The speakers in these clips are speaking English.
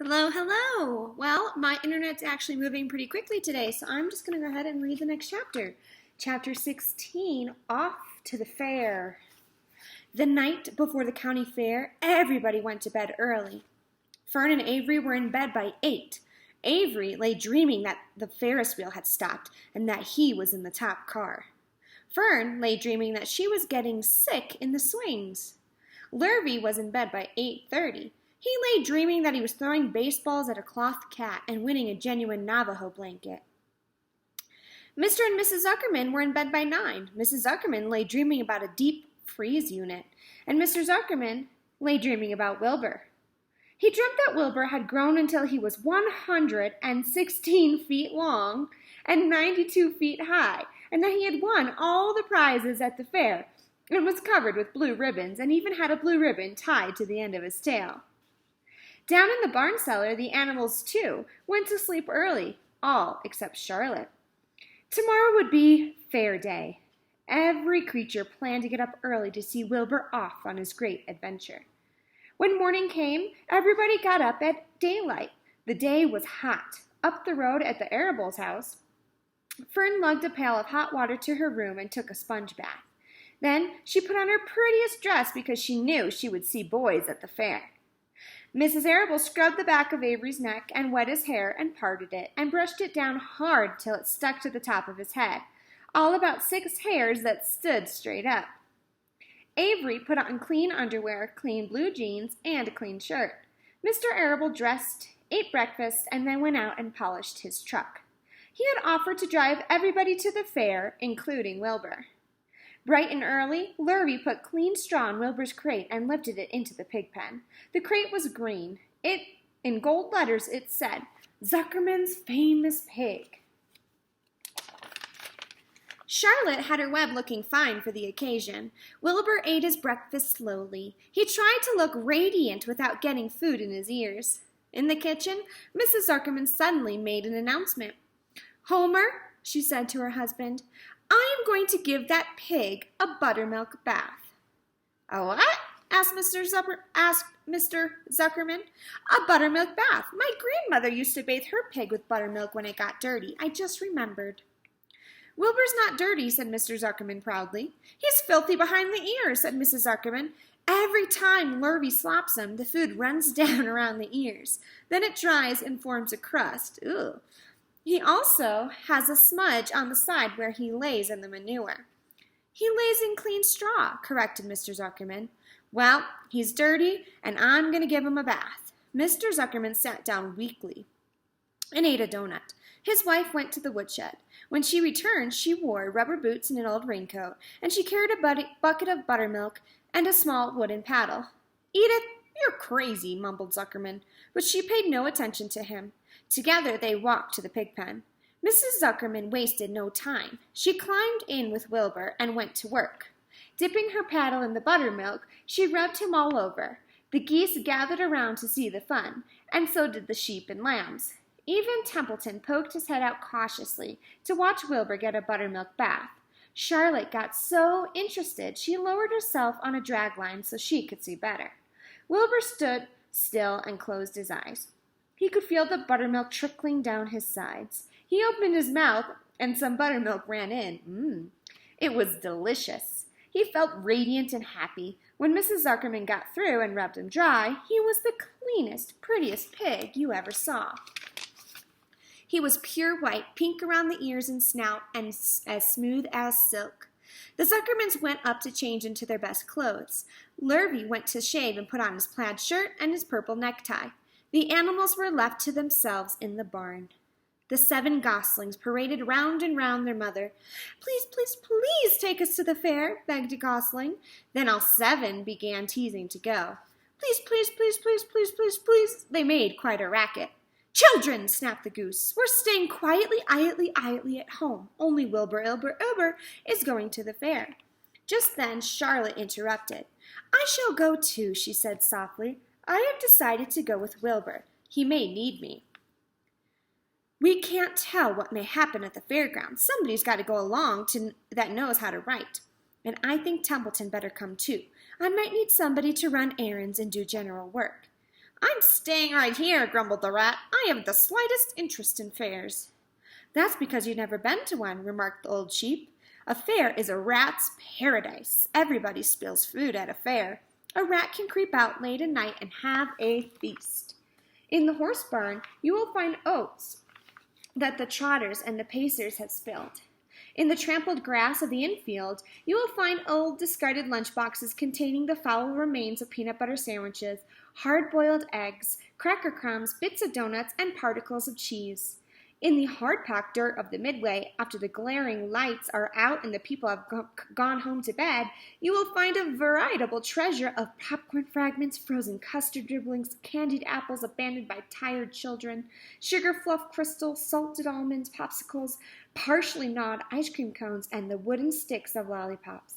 Hello, hello. Well, my internet's actually moving pretty quickly today, so I'm just going to go ahead and read the next chapter. Chapter 16, Off to the Fair. The night before the county fair, everybody went to bed early. Fern and Avery were in bed by 8. Avery lay dreaming that the Ferris wheel had stopped and that he was in the top car. Fern lay dreaming that she was getting sick in the swings. Lurvy was in bed by 8:30. He lay dreaming that he was throwing baseballs at a cloth cat and winning a genuine Navajo blanket. Mr. and Mrs. Zuckerman were in bed by 9. Mrs. Zuckerman lay dreaming about a deep freeze unit, and Mr. Zuckerman lay dreaming about Wilbur. He dreamt that Wilbur had grown until he was 116 feet long and 92 feet high, and that he had won all the prizes at the fair and was covered with blue ribbons and even had a blue ribbon tied to the end of his tail. Down in the barn cellar, the animals, too, went to sleep early, all except Charlotte. Tomorrow would be fair day. Every creature planned to get up early to see Wilbur off on his great adventure. When morning came, everybody got up at daylight. The day was hot. Up the road at the Arables' house, Fern lugged a pail of hot water to her room and took a sponge bath. Then she put on her prettiest dress because she knew she would see boys at the fair. Mrs. Arable scrubbed the back of Avery's neck and wet his hair and parted it and brushed it down hard till it stuck to the top of his head, all about 6 hairs that stood straight up. Avery put on clean underwear, clean blue jeans, and a clean shirt. Mr. Arable dressed, ate breakfast, and then went out and polished his truck. He had offered to drive everybody to the fair, including Wilbur. Bright and early, Lurvy put clean straw in Wilbur's crate and lifted it into the pig pen. The crate was green. In gold letters, it said, Zuckerman's Famous Pig. Charlotte had her web looking fine for the occasion. Wilbur ate his breakfast slowly. He tried to look radiant without getting food in his ears. In the kitchen, Mrs. Zuckerman suddenly made an announcement. Homer, she said to her husband, I am going to give that pig a buttermilk bath. A what? asked Mr. Zuckerman. A buttermilk bath. My grandmother used to bathe her pig with buttermilk when it got dirty. I just remembered. Wilbur's not dirty, said Mr. Zuckerman proudly. He's filthy behind the ears, said Mrs. Zuckerman. Every time Lurvy slops him, the food runs down around the ears. Then it dries and forms a crust. Ugh. He also has a smudge on the side where he lays in the manure. He lays in clean straw, corrected Mr. Zuckerman. Well, he's dirty, and I'm going to give him a bath. Mr. Zuckerman sat down weakly and ate a donut. His wife went to the woodshed. When she returned, she wore rubber boots and an old raincoat, and she carried a bucket of buttermilk and a small wooden paddle. Edith, you're crazy, mumbled Zuckerman, but she paid no attention to him. Together they walked to the pig pen. Mrs. Zuckerman wasted no time. She climbed in with Wilbur and went to work. Dipping her paddle in the buttermilk, she rubbed him all over. The geese gathered around to see the fun, and so did the sheep and lambs. Even Templeton poked his head out cautiously to watch Wilbur get a buttermilk bath. Charlotte got so interested she lowered herself on a drag line so she could see better. Wilbur stood still and closed his eyes. He could feel the buttermilk trickling down his sides. He opened his mouth, and some buttermilk ran in. It was delicious. He felt radiant and happy. When Mrs. Zuckerman got through and rubbed him dry, he was the cleanest, prettiest pig you ever saw. He was pure white, pink around the ears and snout, and as smooth as silk. The Zuckermans went up to change into their best clothes. Lurvy went to shave and put on his plaid shirt and his purple necktie. The animals were left to themselves in the barn. The 7 goslings paraded round and round their mother. Please, please, please take us to the fair, begged a gosling. Then all 7 began teasing to go. Please, please, please, please, please, please, please. They made quite a racket. Children, snapped the goose, we're staying quietly, iately at home. Only Wilbur, Ilber is going to the fair. Just then Charlotte interrupted. I shall go too, she said softly. I have decided to go with Wilbur. He may need me. We can't tell what may happen at the fairgrounds. Somebody's got to go along that knows how to write. And I think Templeton better come too. I might need somebody to run errands and do general work. I'm staying right here, grumbled the rat. I haven't the slightest interest in fairs. That's because you've never been to one, remarked the old sheep. A fair is a rat's paradise. Everybody spills food at a fair. A rat can creep out late at night and have a feast. In the horse barn, you will find oats that the trotters and the pacers have spilled. In the trampled grass of the infield, you will find old discarded lunch boxes containing the foul remains of peanut butter sandwiches, hard-boiled eggs, cracker crumbs, bits of donuts, and particles of cheese. In the hard-packed dirt of the midway, after the glaring lights are out and the people have gone home to bed, you will find a veritable treasure of popcorn fragments, frozen custard dribblings, candied apples abandoned by tired children, sugar fluff crystals, salted almonds, popsicles, partially gnawed ice cream cones, and the wooden sticks of lollipops.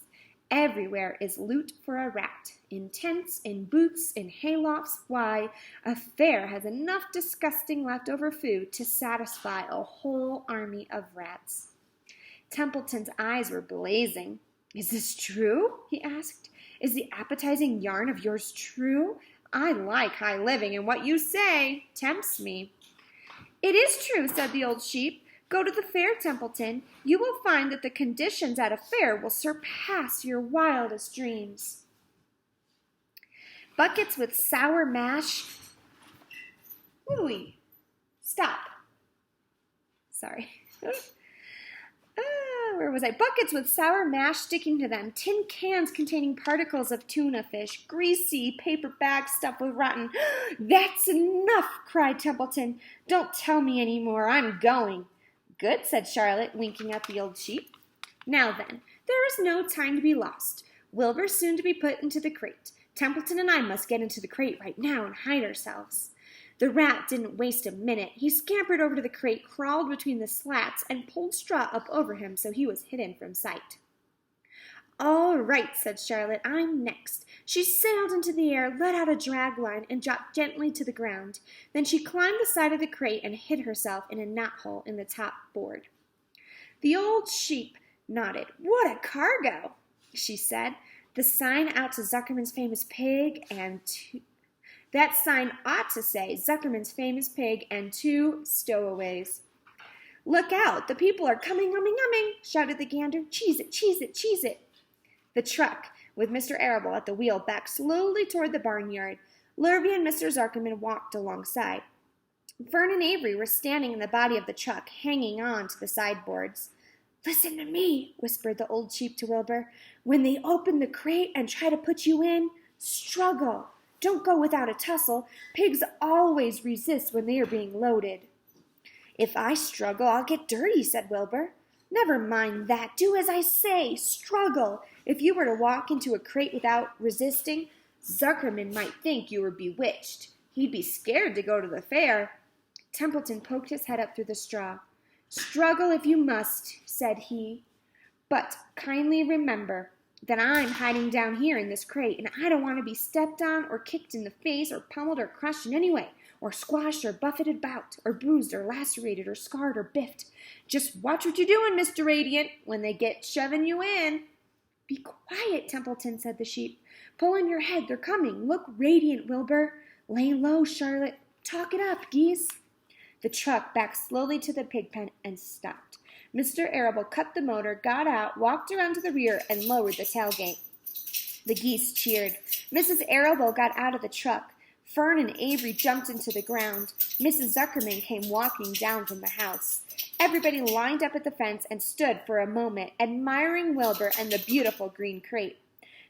Everywhere is loot for a rat. In tents, in booths, in haylofts. Why, a fair has enough disgusting leftover food to satisfy a whole army of rats. Templeton's eyes were blazing. Is this true? He asked. Is the appetizing yarn of yours true? I like high living, and what you say tempts me. It is true, said the old sheep. Go to the fair, Templeton. You will find that the conditions at a fair will surpass your wildest dreams. Buckets with sour mash. Ooh, stop. Sorry. Where was I? Buckets with sour mash sticking to them, tin cans containing particles of tuna fish, greasy paper bags stuffed with rotten. That's enough, cried Templeton. Don't tell me any more. I'm going. Good, said Charlotte, winking at the old sheep. Now then, there is no time to be lost. Wilbur's soon to be put into the crate. Templeton and I must get into the crate right now and hide ourselves. The rat didn't waste a minute. He scampered over to the crate, crawled between the slats, and pulled straw up over him so he was hidden from sight. All right, said Charlotte, I'm next. She sailed into the air, let out a drag line, and dropped gently to the ground. Then she climbed the side of the crate and hid herself in a knothole in the top board. The old sheep nodded. What a cargo, she said. The sign out to Zuckerman's famous pig and that sign ought to say Zuckerman's famous pig and 2 stowaways. Look out, the people are coming, shouted the gander. Cheese it, cheese it, cheese it. The truck, with Mr. Arable at the wheel, backed slowly toward the barnyard. Lurvy and Mr. Zuckerman walked alongside. Fern and Avery were standing in the body of the truck, hanging on to the sideboards. Listen to me, whispered the old sheep to Wilbur. When they open the crate and try to put you in, struggle. Don't go without a tussle. Pigs always resist when they are being loaded. If I struggle, I'll get dirty, said Wilbur. Never mind that. Do as I say. Struggle. If you were to walk into a crate without resisting, Zuckerman might think you were bewitched. He'd be scared to go to the fair. Templeton poked his head up through the straw. Struggle if you must, said he. But kindly remember that I'm hiding down here in this crate, and I don't want to be stepped on or kicked in the face or pummeled or crushed in any way, or squashed or buffeted about, or bruised or lacerated or scarred or biffed. Just watch what you're doing, Mr. Radiant, when they get shoving you in. Be quiet, Templeton, said the sheep. Pull in your head, they're coming. Look radiant, Wilbur. Lay low, Charlotte. Talk it up, geese. The truck backed slowly to the pig pen and stopped. Mr. Arable cut the motor, got out, walked around to the rear, and lowered the tailgate. The geese cheered. Mrs. Arable got out of the truck. Fern and Avery jumped into the ground. Mrs. Zuckerman came walking down from the house. Everybody lined up at the fence and stood for a moment, admiring Wilbur and the beautiful green crate.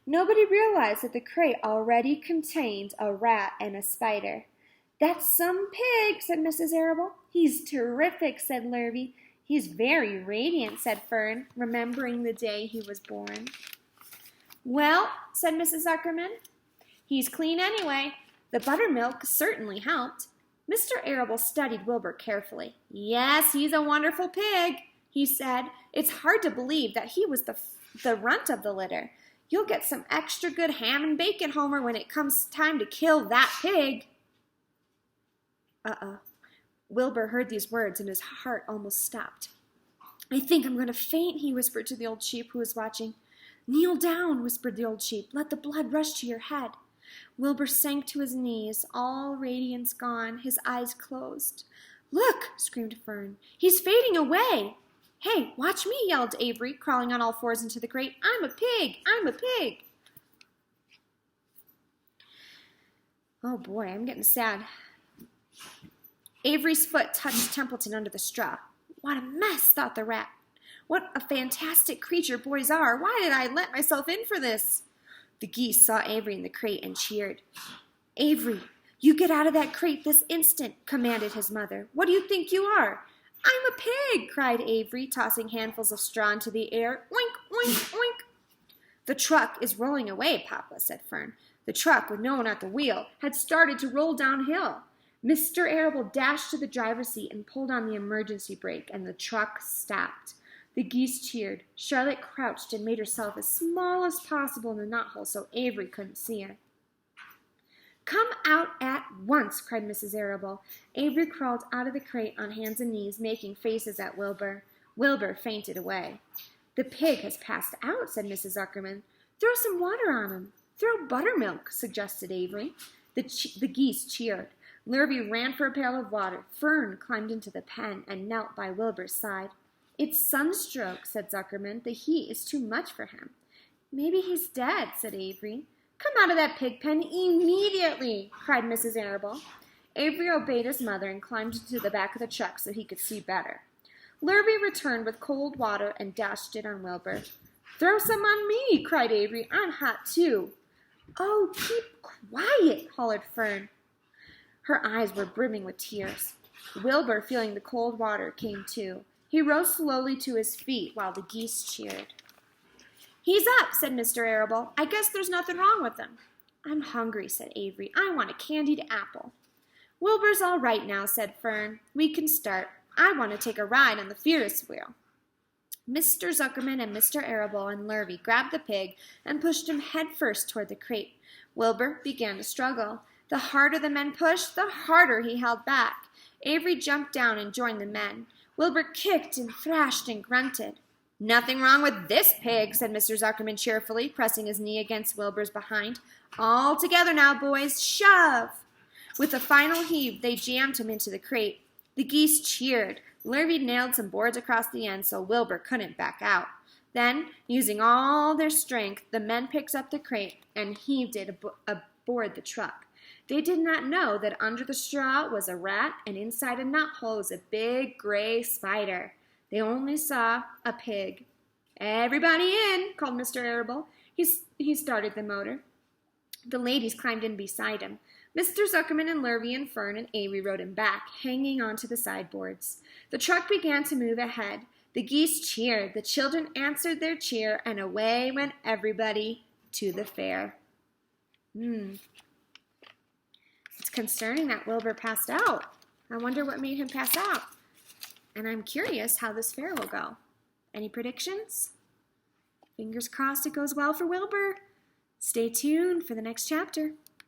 Nobody realized that the crate already contained a rat and a spider. That's some pig, said Mrs. Arable. He's terrific, said Lurvy. He's very radiant, said Fern, remembering the day he was born. Well, said Mrs. Zuckerman, he's clean anyway. The buttermilk certainly helped. Mr. Arable studied Wilbur carefully. Yes, he's a wonderful pig, he said. It's hard to believe that he was the runt of the litter. You'll get some extra good ham and bacon, Homer, when it comes time to kill that pig. Wilbur heard these words and his heart almost stopped. I think I'm going to faint, he whispered to the old sheep who was watching. Kneel down, whispered the old sheep. Let the blood rush to your head. Wilbur sank to his knees, all radiance gone, his eyes closed. "Look!" screamed Fern. "He's fading away!" "Hey, watch me!" yelled Avery, crawling on all fours into the crate. "I'm a pig! I'm a pig!" Oh boy, I'm getting sad. Avery's foot touched Templeton under the straw. "What a mess," thought the rat. "What a fantastic creature boys are. Why did I let myself in for this?" The geese saw Avery in the crate and cheered. "Avery, you get out of that crate this instant," commanded his mother. "What do you think you are?" "I'm a pig," cried Avery, tossing handfuls of straw into the air. "Oink, oink, oink." "The truck is rolling away, Papa," said Fern. The truck, with no one at the wheel, had started to roll downhill. Mr. Arable dashed to the driver's seat and pulled on the emergency brake, and the truck stopped. The geese cheered. Charlotte crouched and made herself as small as possible in the knothole so Avery couldn't see her. "Come out at once," cried Mrs. Arable. Avery crawled out of the crate on hands and knees, making faces at Wilbur. Wilbur fainted away. "The pig has passed out," said Mrs. Zuckerman. "Throw some water on him." "Throw buttermilk," suggested Avery. The geese cheered. Lurvy ran for a pail of water. Fern climbed into the pen and knelt by Wilbur's side. "It's sunstroke," said Zuckerman. "The heat is too much for him." "Maybe he's dead," said Avery. "Come out of that pig pen immediately," cried Mrs. Arable. Avery obeyed his mother and climbed into the back of the truck so he could see better. Lurvy returned with cold water and dashed it on Wilbur. "Throw some on me," cried Avery. "I'm hot too." "Oh, keep quiet," hollered Fern. Her eyes were brimming with tears. Wilbur, feeling the cold water, came too. He rose slowly to his feet while the geese cheered. "He's up," said Mr. Arable. "I guess there's nothing wrong with him." "I'm hungry," said Avery. "I want a candied apple." "Wilbur's all right now," said Fern. "We can start. I want to take a ride on the Ferris wheel." Mr. Zuckerman and Mr. Arable and Lurvy grabbed the pig and pushed him headfirst toward the crate. Wilbur began to struggle. The harder the men pushed, the harder he held back. Avery jumped down and joined the men. Wilbur kicked and thrashed and grunted. "Nothing wrong with this pig," said Mr. Zuckerman cheerfully, pressing his knee against Wilbur's behind. "All together now, boys. Shove!" With a final heave, they jammed him into the crate. The geese cheered. Lurvy nailed some boards across the end so Wilbur couldn't back out. Then, using all their strength, the men picked up the crate and heaved it aboard the truck. They did not know that under the straw was a rat and inside a knothole was a big gray spider. They only saw a pig. "Everybody in," called Mr. Arable. He started the motor. The ladies climbed in beside him. Mr. Zuckerman and Lurvy and Fern and Avery rode him back, hanging onto the sideboards. The truck began to move ahead. The geese cheered, the children answered their cheer, and away went everybody to the fair. It's concerning that Wilbur passed out. I wonder what made him pass out. And I'm curious how this fair will go. Any predictions? Fingers crossed it goes well for Wilbur. Stay tuned for the next chapter.